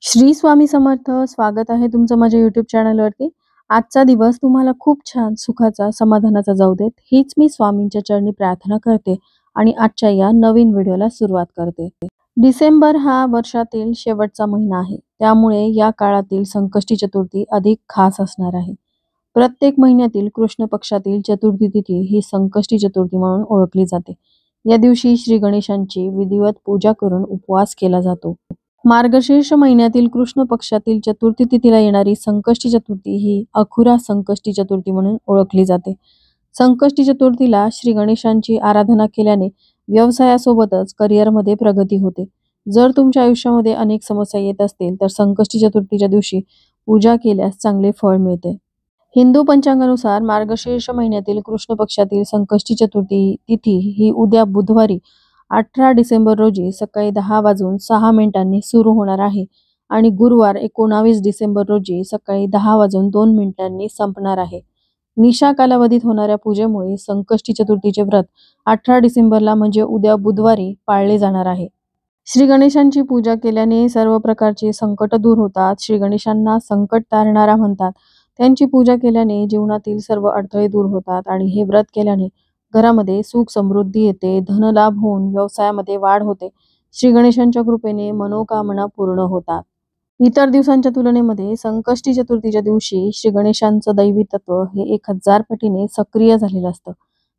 श्री स्वामी समर्थ. स्वागत आहे तुमचं माझ्या YouTube चॅनलवरती. आजचा दिवस तुम्हाला खूप छान, सुखाचा, समाधानाचा जाऊ देत, हीच मी स्वामींच्या चरणी प्रार्थना करते आणि आजच्या या नवीन व्हिडिओला सुरुवात करते. डिसेंबर हा वर्षातील शेवटचा महिना आहे, त्यामुळे या काळातील संकष्टी चतुर्थी अधिक खास असणार आहे. प्रत्येक महिन्यातील कृष्ण पक्षातील चतुर्थी तिथी ही संकष्टी चतुर्थी म्हणून ओळखली जाते. या दिवशी श्री गणेशांची विधिवत पूजा करून उपवास केला जातो. मार्गशीर्ष महिन्यातील कृष्ण पक्षातील चतुर्थी तिथीला येणारी संकष्टी चतुर्थी ही अखुरा संकष्टी चतुर्थी म्हणून ओळखली जाते. संकष्टी चतुर्थीला श्री गणेशांची आराधना केल्याने व्यवसायासोबतच करिअरमध्ये प्रगती होते. जर तुमच्या आयुष्यामध्ये अनेक समस्या येत असतील तर संकष्टी चतुर्थीच्या दिवशी पूजा केल्यास चांगले फळ मिळते. हिंदू पंचांगानुसार मार्गशीर्ष महिन्यातील कृष्ण पक्षातील संकष्टी चतुर्थी तिथी ही उद्या बुधवारी 18 डिसेंबर रोजी सकाळी 10:06 सुरू होणार आहे आणि गुरुवार 19 डिसेंबर रोजी सकाळी 10:02 संपणार आहे. निशा कालावधीत होणाऱ्या पूजेमुळे संकष्टी चतुर्थीचे व्रत 18 डिसेंबरला म्हणजे उद्या बुधवारी पाळले जाणार आहे. श्री गणेशांची पूजा केल्याने सर्व प्रकारचे संकट दूर होतात. श्री गणेशांना संकट तारणारा म्हणतात. त्यांची पूजा केल्याने जीवनातील सर्व अडथळे दूर होतात आणि हे व्रत केल्याने घरामध्ये सुख समृद्धी येते, धनलाभ होऊन व्यवसायामध्ये वाढ होते. श्री गणेशांच्या कृपेने मनोकामना पूर्ण होतात. इतर दिवसांच्या तुलनेमध्ये संकष्टी चतुर्थीच्या दिवशी श्री गणेशांचं दैवी तत्व हे 1000 पटीने सक्रिय झालेलं असतं.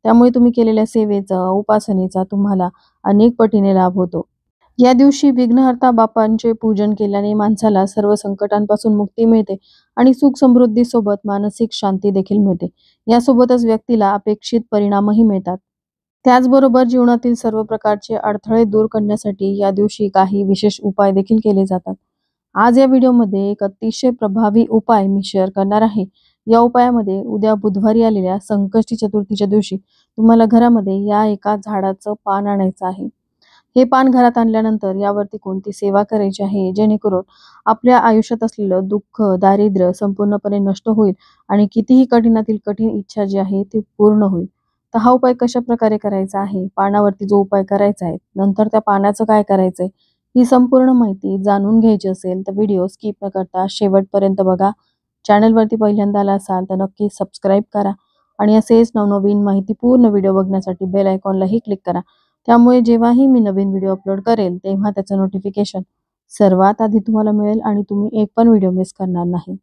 त्यामुळे तुम्ही केलेल्या सेवेचा, उपासनेचा तुम्हाला अनेक पटीने लाभ होतो. या दिवशी विघ्नहर्ता बाप्पांचे पूजन केल्याने माणसाला सर्व संकटांपासून मुक्ती मिळते आणि सुख समृद्धी सोबत मानसिक शांती देखील मिळते. यासोबतच व्यक्तीला अपेक्षित परिणामही मिळतात. त्याचबरोबर जीवनातील सर्व प्रकारचे अडथळे दूर करण्यासाठी या दिवशी काही विशेष उपाय देखील केले जातात. आज या व्हिडिओमध्ये एक अतिशय प्रभावी उपाय मी शेअर करणार आहे. या उपायामध्ये उद्या बुधवारी आलेल्या संकष्टी चतुर्थीच्या दिवशी तुम्हाला घरामध्ये या एका झाडाचं पान आणायचं आहे. हे पान घरात आणल्यानंतर यावरती कोणती सेवा करायची आहे जेणेकरून आपल्या आयुष्यात असलेलं दुःख, दारिद्र्य संपूर्णपणे नष्ट होईल आणि कितीही कठीणातील कठीण इच्छा जी आहे ती पूर्ण होईल. तर हा उपाय कशा प्रकारे करायचा आहे, पानावरती जो उपाय करायचा आहे, नंतर त्या पानाचं काय करायचंय, ही संपूर्ण माहिती जाणून घ्यायची असेल तर व्हिडिओ स्किप न करता शेवटपर्यंत बघा. चॅनलवरती पहिल्यांदा आला असाल तर नक्की सबस्क्राईब करा आणि असेच नवनवीन माहितीपूर्ण व्हिडिओ बघण्यासाठी बेल आयकॉनलाही क्लिक करा. त्यामुळे जेव्हाही मी नवीन व्हिडिओ अपलोड करेल तेव्हा त्याचं नोटिफिकेशन सर्वात आधी तुम्हाला मिळेल आणि तुम्ही एक पण व्हिडिओ मिस करणार नाही.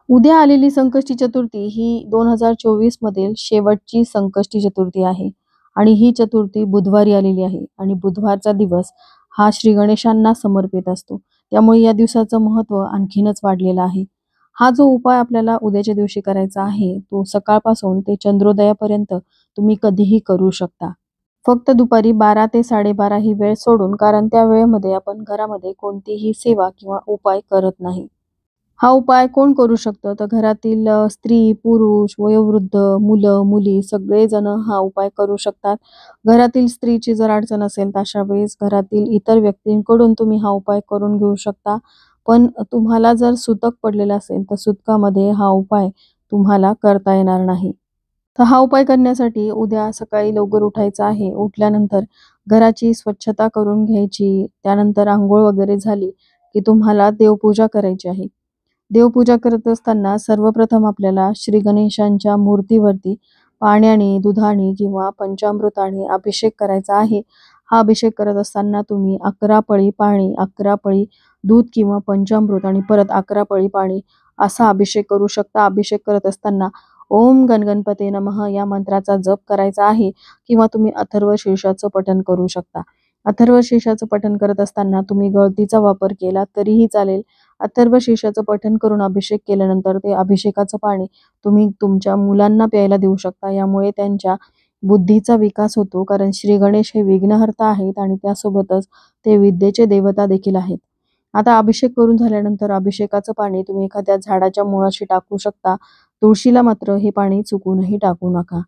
उद्या आलेली संकष्टी चतुर्थी ही 2024 मधील शेवटची संकष्टी चतुर्थी आहे आणि ही चतुर्थी बुधवारी आलेली आहे आणि बुधवारचा दिवस हा श्री गणेशांना समर्पित असतो. त्यामुळे या दिवसाचं महत्त्व आणखीनच वाढलेलं आहे. हा जो उपाय आपल्याला उद्याच्या दिवशी करायचा आहे तो सकाळपासून ते चंद्रोदयापर्यंत तुम्ही कधीही करू शकता. फक्त दुपारी 12 ते 12:30 ही वेळ सोडून, कारण त्या वेळेमध्ये आपण घरामध्ये कोणतीही सेवा किंवा उपाय करत नाही. हा उपाय कोण करू शकतं तर घरातील स्त्री, पुरुष, वयोवृद्ध, मुलं, मुली सगळेजण हा उपाय करू शकतात. घरातील स्त्रीची जर अडचण असेल तर अशा वेळेस घरातील इतर व्यक्तींकडून तुम्ही हा उपाय करून घेऊ शकता. पण तुम्हाला जर सुतक पडलेला असेल तर सुतकामध्ये हा उपाय तुम्हाला करता येणार नाही. तर हा उपाय करण्यासाठी उद्या सकाळी लवकर उठायचं आहे. उठल्यानंतर घराची स्वच्छता करून घ्यायची. त्यानंतर अंघोळ वगैरे झाली की तुम्हाला देवपूजा करायची आहे. देवपूजा करत असताना सर्वप्रथम आपल्याला श्री गणेशांच्या मूर्तीवरती पाण्याने, दुधाने किंवा पंचामृताने अभिषेक करायचा आहे. हा अभिषेक करत असताना तुम्ही 11 पळी पाणी, 11 पळी दूध किंवा पंचामृत आणि परत 11 पळी पाणी असा अभिषेक करू शकता. अभिषेक करत असताना ओम गणगणपते नमः या मंत्राचा जप करायचा आहे किंवा तुम्ही अथर्व शीर्षाचं पठण करू शकता. अथर्व शीर्षाचं पठण करत असताना तुम्ही गळतीचा वापर केला तरीही चालेल. अथर्व शीर्षाचं पठण करून अभिषेक केल्यानंतर ते अभिषेकाचं पाणी तुम्ही तुमच्या मुलांना प्यायला देऊ शकता. यामुळे त्यांच्या बुद्धीचा विकास होतो, कारण श्री गणेश हे विघ्नहर्ता आहेत आणि त्यासोबतच ते विद्येचे देवता देखील आहेत. आता अभिषेक करून झाल्यानंतर अभिषेकाचं पाणी तुम्ही एखाद्या झाडाच्या मुळाशी टाकू शकता. तुळशीला मात्र हे पाणी चुकूनही टाकू नका.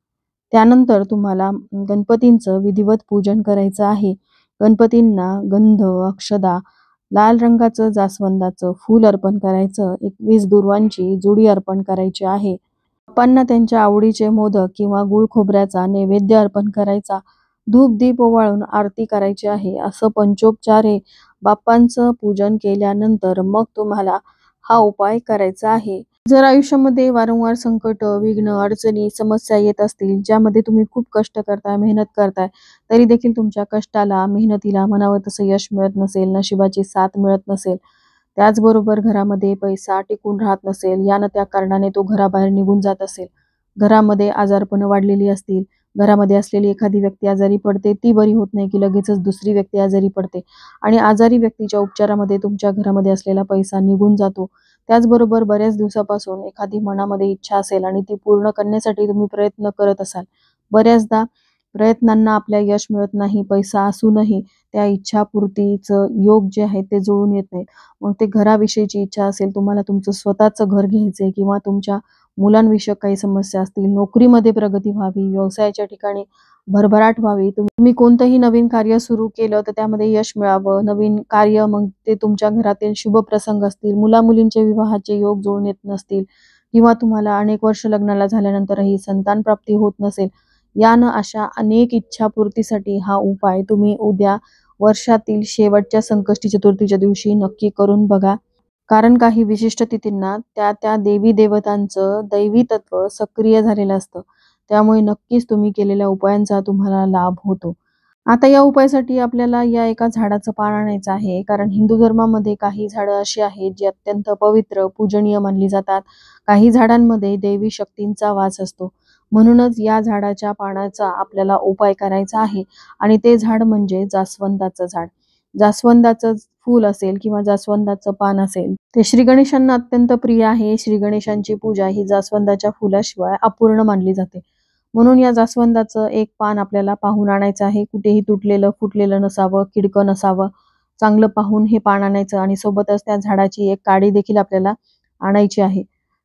त्यानंतर तुम्हाला गणपतींचं विधिवत पूजन करायचं आहे. गणपतींना गंध, अक्षदा, लाल रंगाचं जास्वंदाचं फूल अर्पण करायचं. 21 दुर्वांची जुडी अर्पण करायची आहे. बाप्पांना त्यांच्या आवडीचे मोदक किंवा गुळ खोबऱ्याचा नैवेद्य अर्पण करायचा. धूप दीप ओवाळून आरती करायची आहे. असं पंचोपचारे बाप्पांचं पूजन केल्यानंतर मग तुम्हाला हा उपाय करायचा आहे. जर आयुष्यामध्ये वारंवार संकट, विघ्न, अडचणी, समस्या येत असतील, ज्यामध्ये तुम्ही खूप कष्ट करताय, मेहनत करताय, तरी देखील तुमच्या कष्टाला, मेहनतीला म्हणावं तसं यश मिळत नसेल, नशिबाची साथ मिळत नसेल, त्याचबरोबर घरामध्ये पैसा टिकून राहत नसेल, यानं त्या कारणाने तो घराबाहेर निघून जात असेल, घरामध्ये आजारपणं वाढलेली असतील, घरामध्ये असलेली एखादी व्यक्ती आजारी पडते, ती बरी होत नाही की लगेचच दुसरी व्यक्ती आजारी पडते आणि आजारी व्यक्तीच्या उपचारामध्ये तुमच्या घरामध्ये असलेला पैसा निघून जातो. त्याचबरोबर बऱ्याच दिवसापासून एखादी मनामध्ये इच्छा असेल आणि ती पूर्ण करण्यासाठी तुम्ही प्रयत्न करत असाल. बऱ्याचदा प्रयत्नांना आपल्या यश मिळत नाही, पैसा असूनही त्या इच्छापूर्तीचं योग जे आहे ते जुळून येत नाहीत. मग ते घराविषयीची इच्छा असेल, तुम्हाला तुमचं स्वतःचं घर घ्यायचंय किंवा तुमच्या मुलांविषयक काही समस्या असतील, नोकरीमध्ये प्रगती व्हावी, व्यवसायाच्या ठिकाणी भरभराट व्हावी, तुम्ही कोणतंही नवीन कार्य सुरू केलं तर त्यामध्ये यश मिळावं, नवीन कार्य मग ते तुमच्या घरातील शुभ प्रसंग असतील, मुला-मुलींचे विवाहाचे योग जुळून येत नसतील किंवा तुम्हाला अनेक वर्ष लग्नाला झाल्यानंतरही संतान प्राप्ती होत नसेल, यानं अशा अनेक इच्छापूर्तीसाठी हा उपाय तुम्ही उद्या वर्षातील शेवटच्या संकष्टी चतुर्थीच्या दिवशी नक्की करून बघा. कारण काही विशिष्ट तिथींना त्या देवी देवतांचं दैवी तत्व सक्रिय झालेलं असतं. त्यामुळे नक्कीच तुम्ही केलेल्या उपायांचा तुम्हाला लाभ होतो. आता या उपायासाठी आपल्याला या एका झाडाचं पान आणायचं आहे. कारण हिंदू धर्मामध्ये काही झाडं अशी आहेत जी अत्यंत पवित्र, पूजनीय मानली जातात. काही झाडांमध्ये दैवी शक्तींचा वास असतो. म्हणूनच या झाडाच्या पानाचा आपल्याला उपाय करायचा आहे आणि ते झाड म्हणजे जास्वंदाचं झाड. जास्वंदाचं फूल असेल किंवा जास्वंदाचं पान असेल, ते श्री गणेशांना अत्यंत प्रिय आहे. श्री गणेशांची पूजा ही जास्वंदाच्या फुलाशिवाय अपूर्ण मानली जाते. म्हणून या जास्वंदाचं एक पान आपल्याला पाहून आणायचं आहे. कुठेही तुटलेलं, फुटलेलं नसावं, किडकं नसावं. चांगलं पाहून हे पान आणायचं आणि सोबतच त्या झाडाची एक काडी देखील आपल्याला आणायची आहे.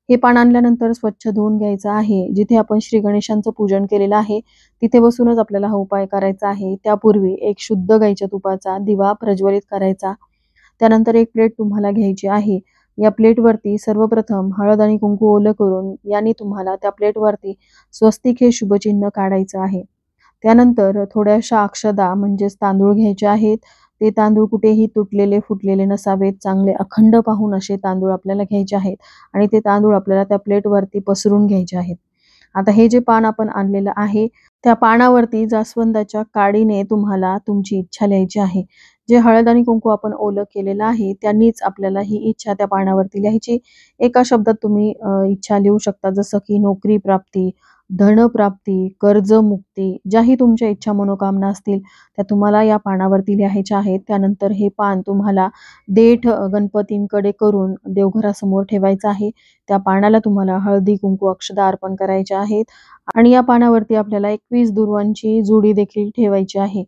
हे पान आणल्यानंतर स्वच्छ धुवून घ्यायचं आहे. जिथे आपण श्री गणेशांचं पूजन केलेलं आहे, तिथे बसूनच आपल्याला हा उपाय करायचा आहे. त्यापूर्वी एक शुद्ध गाईच्या तुपाचा दिवा प्रज्वलित करायचा. त्यानंतर एक प्लेट तुम्हाला घ्यायची आहे. या प्लेटवरती सर्वप्रथम हळद आणि कुंकू ओलं करून याने तुम्हाला त्या प्लेटवरती स्वस्तिक हे शुभचिन्ह काढायचं आहे. त्यानंतर थोड्याशा अक्षदा म्हणजेच तांदूळ घ्यायचे आहेत. ते तांदूळ कुठेही तुटलेले, फुटलेले नसावेत. चांगले अखंड पाहून असे तांदूळ आपल्याला घ्यायचे आहेत आणि ते तांदूळ आपल्याला त्या प्लेटवरती पसरून घ्यायचे आहेत. आता हे जे पान आपण आणलेलं आहे, त्या पानावरती जास्वंदाच्या काडीने तुम्हाला तुमची इच्छा लिहायची आहे. जे हळद आणि कुंकू आपण ओलं केलेलं आहे, त्यांनीच आपल्याला ही इच्छा त्या पानावरती लिहायची. एका शब्दात तुम्ही इच्छा लिहू शकता, जसं की नोकरी प्राप्ती, धनप्राप्ती, कर्जमुक्ती, ज्याही तुमच्या इच्छा मनोकामना असतील त्या तुम्हाला या पानावरती लिहायच्या आहेत. त्यानंतर हे पान तुम्हाला देठ गणपतींकडे करून देवघरासमोर ठेवायचं आहे. त्या पानाला तुम्हाला हळदी, कुंकू, अक्षदा अर्पण करायच्या आहेत आणि या पानावरती आपल्याला 21 दुर्वांची जुडी देखील ठेवायची आहे.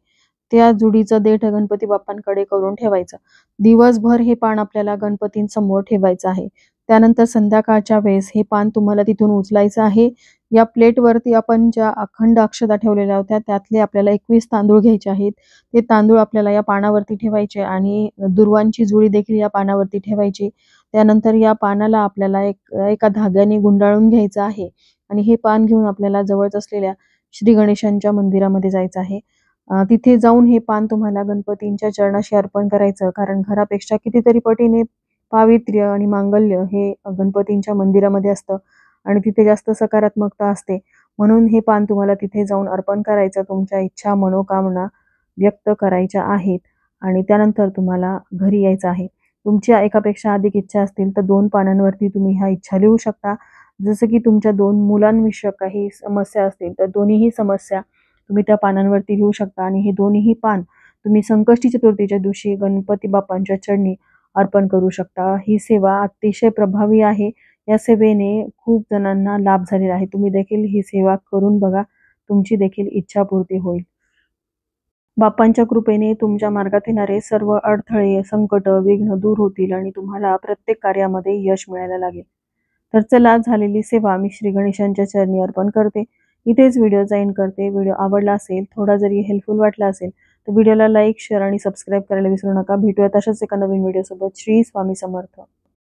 त्या जुडीचं देठ गणपती बाप्पांकडे करून ठेवायचं. दिवसभर हे पान आपल्याला गणपतींसमोर ठेवायचं आहे. त्यानंतर संध्याकाळच्या वेळेस हे पान तुम्हाला तिथून उचलायचं आहे. या प्लेटवरती आपण ज्या अखंड अक्षता ठेवलेल्या होत्या, त्यातले आपल्याला 21 तांदूळ घ्यायचे आहेत. ते तांदूळ आपल्याला या पानावरती ठेवायचे आणि दुर्वांची जुडी देखील या पानावरती ठेवायची. त्यानंतर या पानाला आपल्याला एका धाग्याने गुंडाळून घ्यायचं आहे आणि हे पान घेऊन आपल्याला जवळच असलेल्या श्री गणेशांच्या मंदिरामध्ये जायचं आहे. तिथे जाऊन हे पान तुम्हाला गणपतींच्या चरणाशी अर्पण करायचं. कारण घरापेक्षा कितीतरी पटीने पावित्र्य आणि मांगल्य हे गणपतींच्या मंदिरामध्ये असतं आणि तिथे जास्त सकारात्मकता असते. म्हणून हे पान तुम्हाला तिथे जाऊन अर्पण करायचं. तुमच्या इच्छा, मनोकामना व्यक्त करायच्या आहेत आणि त्यानंतर तुम्हाला घरी यायचं आहे. तुमच्या एकापेक्षा अधिक इच्छा असतील तर 2 पानांवरती तुम्ही ह्या इच्छा लिहू शकता. जसं की तुमच्या 2 मुलांविषयक काही समस्या असतील तर दोन्हीही समस्या तुम्ही त्या पानांवरती लिहू शकता आणि हे दोन्हीही पान तुम्ही संकष्टी चतुर्थीच्या दिवशी गणपती बाप्पांच्या चरणी अर्पण करू शकता. ही सेवा अतिशय प्रभावी आहे. या सेवेने खूप जणांना लाभ झालेला आहे. तुम्ही देखील ही सेवा करून बघा. तुमची देखील इच्छापूर्ती होईल. बाप्पांच्या कृपेने तुमच्या मार्गात येणारे सर्व अडथळे, संकट, विघ्न दूर होतील आणि तुम्हाला प्रत्येक कार्यामध्ये यश मिळायला लागेल. तर चला, झालेली सेवा मी श्री गणेशांच्या चरणी अर्पण करते. इथेच व्हिडिओचा एंड करते. व्हिडिओ आवडला असेल, थोडा जरी हेल्पफुल वाटला असेल तर व्हिडिओला लाईक, शेअर आणि सबस्क्राईब करायला विसरू नका. भेटूया तशाच एका नवीन व्हिडिओसोबत. श्री स्वामी समर्थ.